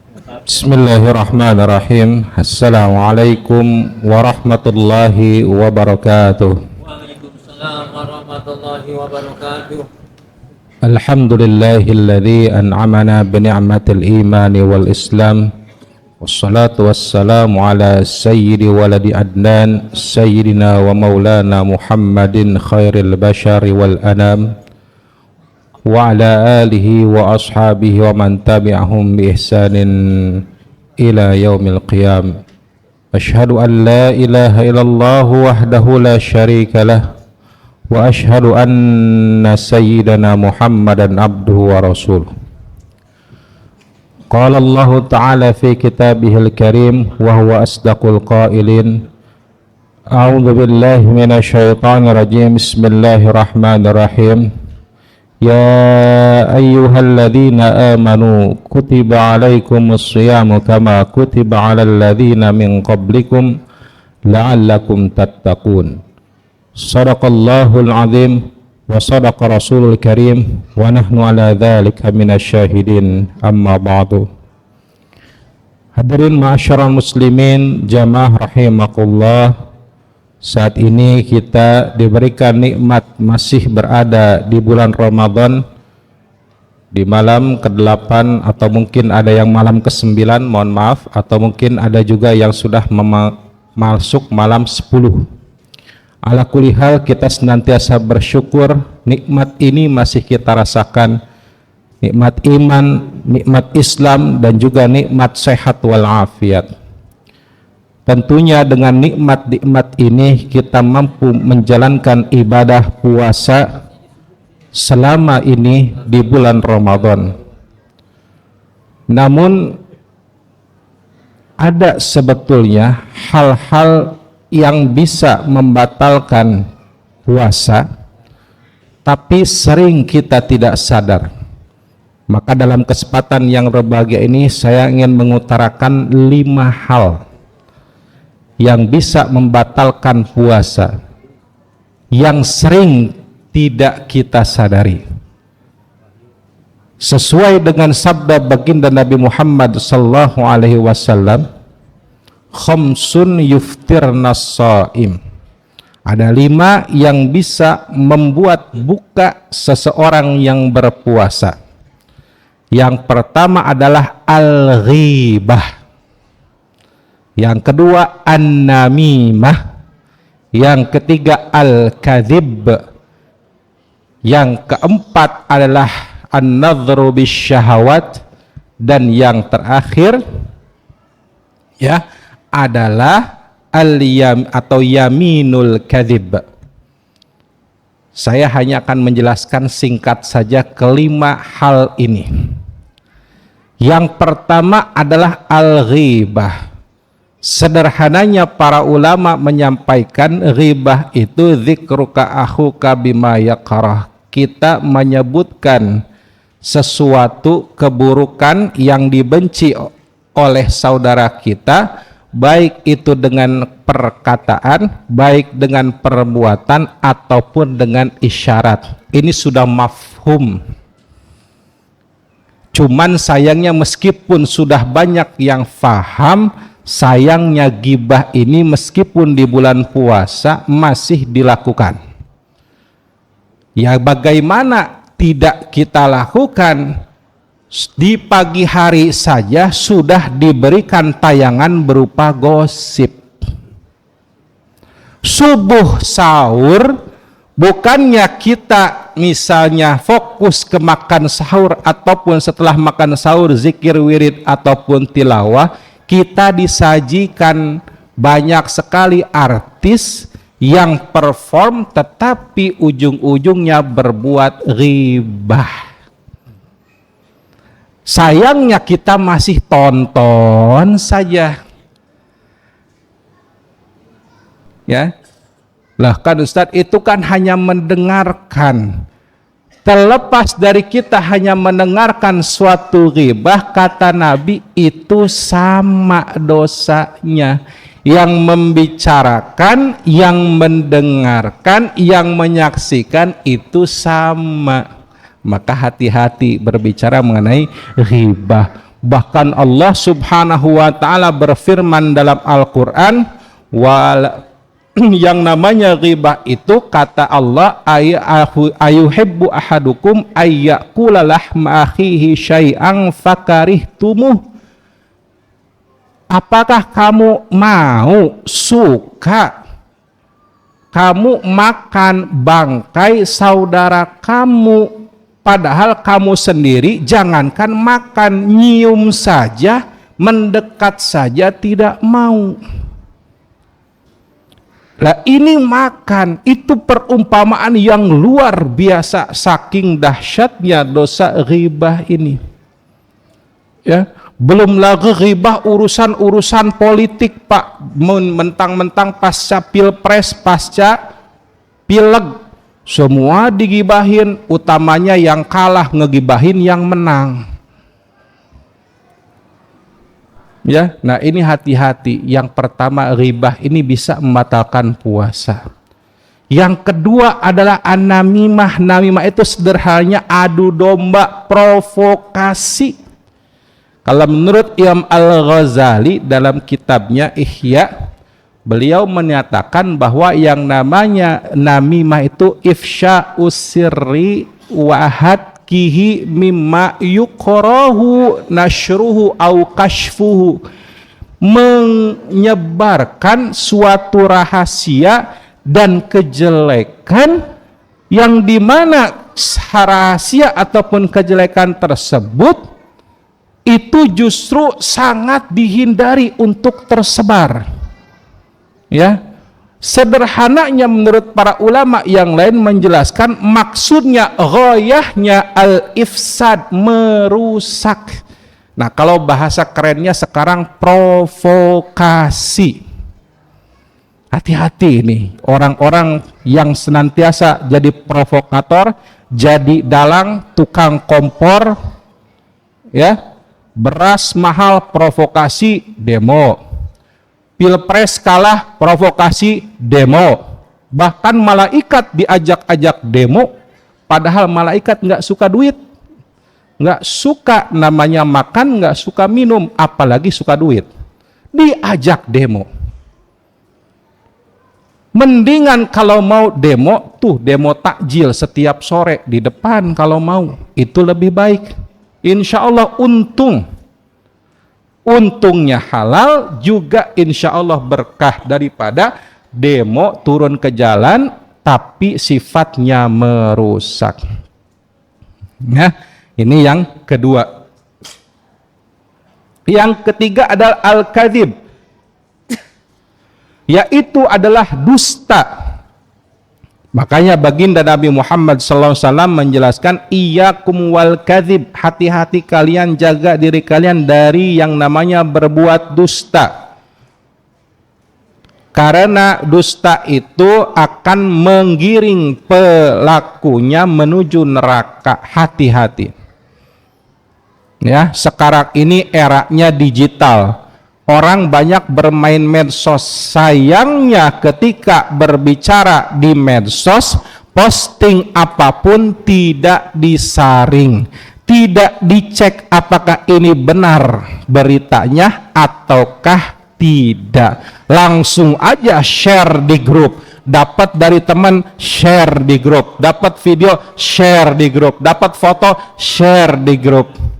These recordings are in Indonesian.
Bismillahirrahmanirrahim. Assalamualaikum warahmatullahi wabarakatuh. Waalaikumsalam warahmatullahi wabarakatuh. Alhamdulillahilladzi an'amana bi ni'matil imani wal islam. Wassalatu wassalamu ala sayyidi waladi adnan sayyidina wa maulana Muhammadin khairil bashari wal anam wa ala alihi wa ashabihi wa man tabi'ahum bi ihsanin ila yaumil qiyam. Asyhadu an la ilaha illallah wahdahu la syarika lah wa asyhadu anna sayyidana Muhammadan abduhu wa rasuluh. Qala Allah ta'ala fi kitabihil karim wa huwa asdaqul qailin. A'udzu billahi minasy syaithanir rajim. Bismillahirrahmanirrahim. Ya ayyuhalladzina amanu kutiba alaikumus shiyamu kama kutiba alal ladzina min qablikum la'allakum tattaqun. Shadaqallahul azim wa sadaqa rasulul karim wa nahnu ala dzalika minasyahidin amma ba'du. Hadirin ma'asyiral muslimin jamaah rahimakumullah. Saat ini kita diberikan nikmat masih berada di bulan Ramadan, di malam ke-8 atau mungkin ada yang malam ke-9, mohon maaf, atau mungkin ada juga yang sudah masuk malam 10. Ala kulli hal kita senantiasa bersyukur nikmat ini masih kita rasakan, nikmat iman, nikmat Islam, dan juga nikmat sehat wal afiat. Tentunya dengan nikmat-nikmat ini kita mampu menjalankan ibadah puasa selama ini di bulan Ramadan. Namun ada sebetulnya hal-hal yang bisa membatalkan puasa, tapi sering kita tidak sadar. Maka dalam kesempatan yang berbahagia ini saya ingin mengutarakan 5 hal yang bisa membatalkan puasa yang sering tidak kita sadari. Sesuai dengan sabda baginda Nabi Muhammad sallallahu alaihi wasallam, khamsun yuftirnas shaim. Ada 5 yang bisa membuat buka seseorang yang berpuasa. Yang pertama adalah al-ghibah. Yang kedua an-namimah. Yang ketiga al-kadhib. Yang keempat adalah an-nadhru bisyahawat. Dan yang terakhir ya adalah atau yaminul kadhib. Saya hanya akan menjelaskan singkat saja kelima hal ini. Yang pertama adalah al-ghibah. Sederhananya para ulama menyampaikan ghibah itu dzikruka akhuka bima yakrah. Kita menyebutkan sesuatu keburukan yang dibenci oleh saudara kita, baik itu dengan perkataan, baik dengan perbuatan ataupun dengan isyarat. Ini sudah mafhum. Cuman sayangnya meskipun sudah banyak yang faham, sayangnya gibah ini meskipun di bulan puasa masih dilakukan. Ya bagaimana tidak kita lakukan? Di pagi hari saja sudah diberikan tayangan berupa gosip. Subuh sahur, bukannya kita misalnya fokus ke makan sahur ataupun setelah makan sahur zikir wirid ataupun tilawah, kita disajikan banyak sekali artis yang perform tetapi ujung-ujungnya berbuat ghibah. Sayangnya kita masih tonton saja. Ya. Lah kan Ustadz, itu kan hanya mendengarkan. Terlepas dari kita hanya mendengarkan suatu ghibah, kata Nabi itu sama dosanya. Yang membicarakan, yang mendengarkan, yang menyaksikan itu sama. Maka hati-hati berbicara mengenai ghibah. Bahkan Allah Subhanahu wa taala berfirman dalam Al-Qur'an, yang namanya ghibah itu kata Allah, ayuhibbu ahadukum ayyakula lahma akhihi syai'an fakarihtumuh. Apakah kamu mau, suka kamu makan bangkai saudara kamu, padahal kamu sendiri jangankan makan, nyium saja, mendekat saja tidak mau. Lah ini makan, itu perumpamaan yang luar biasa, saking dahsyatnya dosa ghibah ini. Ya, belum lagi ghibah urusan politik, Pak. Mentang-mentang pasca pilpres, pasca pileg, semua digibahin, utamanya yang kalah ngegibahin yang menang. Ya, nah ini hati-hati. Yang pertama, ghibah ini bisa membatalkan puasa. Yang kedua adalah an-namimah. Namimah itu sederhananya adu domba, provokasi. Kalau menurut Imam Al-Ghazali dalam kitabnya Ihya, beliau menyatakan bahwa yang namanya namimah itu ifsya'us sirri wa hadkihi mimma yuqrahu nashruhu au kashfuhu, menyebarkan suatu rahasia dan kejelekan yang dimana rahasia ataupun kejelekan tersebut itu justru sangat dihindari untuk tersebar. Ya, sederhananya menurut para ulama yang lain menjelaskan maksudnya, ghayahnya al-ifsad, merusak. Nah, kalau bahasa kerennya sekarang provokasi. Hati-hati nih orang-orang yang senantiasa jadi provokator, jadi dalang, tukang kompor, ya. Beras mahal, provokasi, demo. Pilpres kalah, provokasi, demo. Bahkan malaikat diajak-ajak demo, padahal malaikat nggak suka duit, nggak suka namanya makan, nggak suka minum, apalagi suka duit. Diajak demo. Mendingan kalau mau demo, tuh demo takjil setiap sore di depan kalau mau. Itu lebih baik. Insya Allah untungnya halal, juga insya Allah berkah daripada demo turun ke jalan tapi sifatnya merusak. Nah, ini yang kedua. Yang ketiga adalah al-kadzib, yaitu adalah dusta. Makanya baginda Nabi Muhammad SAW menjelaskan, iyyakum wal kadzib, hati-hati kalian, jaga diri kalian dari yang namanya berbuat dusta. Karena dusta itu akan menggiring pelakunya menuju neraka. Hati-hati. Ya, sekarang ini eranya digital. Orang banyak bermain medsos. Sayangnya ketika berbicara di medsos, posting apapun tidak disaring, tidak dicek apakah ini benar beritanya ataukah tidak. Langsung aja share di grup. Dapat dari teman, share di grup. Dapat video, share di grup. Dapat foto, share di grup.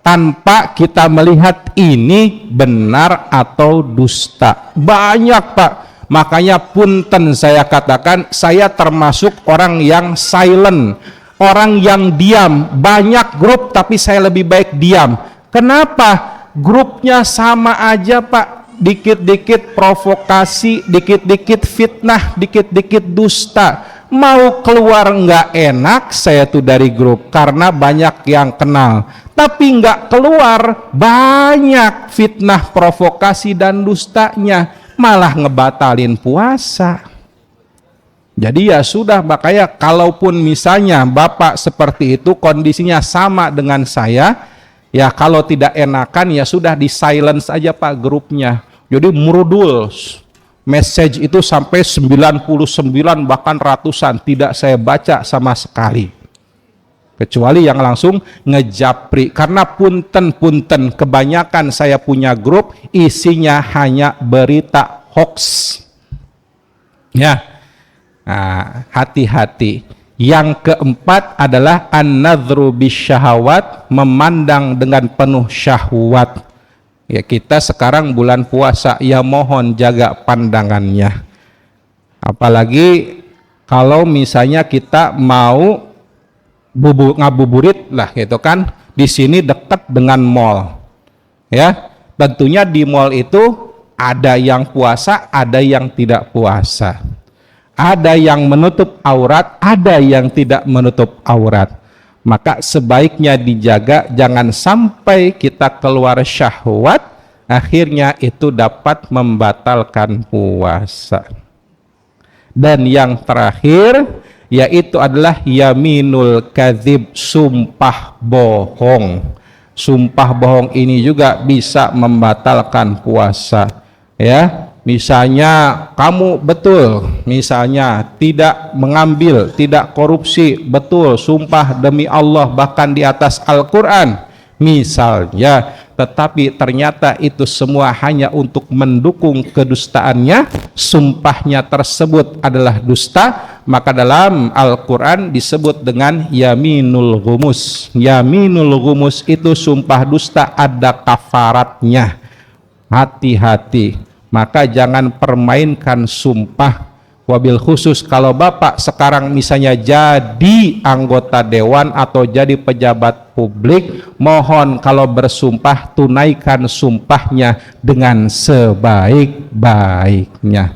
Tanpa kita melihat ini benar atau dusta. Banyak, Pak. Makanya punten saya katakan, saya termasuk orang yang silent, orang yang diam. Banyak grup tapi saya lebih baik diam. Kenapa? Grupnya sama aja, Pak. Dikit-dikit provokasi, dikit-dikit fitnah, dikit-dikit dusta. Mau keluar nggak enak saya tuh dari grup karena banyak yang kenal. Tapi nggak keluar, banyak fitnah, provokasi dan dustanya, malah ngebatalin puasa. Jadi ya sudah, makanya kalaupun misalnya Bapak seperti itu, kondisinya sama dengan saya, ya kalau tidak enakan ya sudah di silence aja Pak grupnya. Jadi murudul, message itu sampai 99 bahkan ratusan tidak saya baca sama sekali. kecuali yang langsung ngejapri. Karena punten kebanyakan saya punya grup isinya hanya berita hoax. Ya, nah, hati-hati. Yang keempat adalah an-nadhru bisyahawat, memandang dengan penuh syahwat. Ya, kita sekarang bulan puasa, ya mohon jaga pandangannya. Apalagi kalau misalnya kita mau ngabuburit lah gitu kan, di sini dekat dengan mall. Ya, tentunya di mall itu ada yang puasa, ada yang tidak puasa. Ada yang menutup aurat, ada yang tidak menutup aurat. Maka sebaiknya dijaga jangan sampai kita keluar syahwat, akhirnya itu dapat membatalkan puasa. Dan yang terakhir yaitu adalah yaminul kadzib, sumpah bohong. Sumpah bohong ini juga bisa membatalkan puasa. Ya, misalnya kamu betul, misalnya tidak mengambil, tidak korupsi, betul, sumpah demi Allah bahkan di atas Al-Qur'an misalnya, tetapi ternyata itu semua hanya untuk mendukung kedustaannya, sumpahnya tersebut adalah dusta, maka dalam Al-Quran disebut dengan yaminul ghumus. Yaminul ghumus itu sumpah dusta, ada kafaratnya. Hati-hati, maka jangan permainkan sumpah. Wabil khusus kalau Bapak sekarang misalnya jadi anggota dewan atau jadi pejabat publik, mohon kalau bersumpah tunaikan sumpahnya dengan sebaik-baiknya.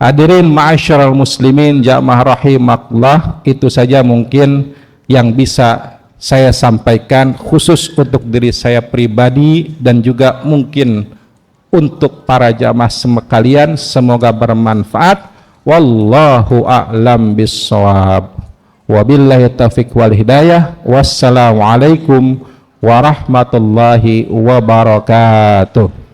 Hadirin ma'asyiral muslimin jamaah rahimakumullah, itu saja mungkin yang bisa saya sampaikan khusus untuk diri saya pribadi dan juga mungkin untuk para jamaah sekalian, semoga bermanfaat. Wallahu a'lam bissawab. Wabillahi taufiq wal hidayah. Wassalamualaikum warahmatullahi wabarakatuh.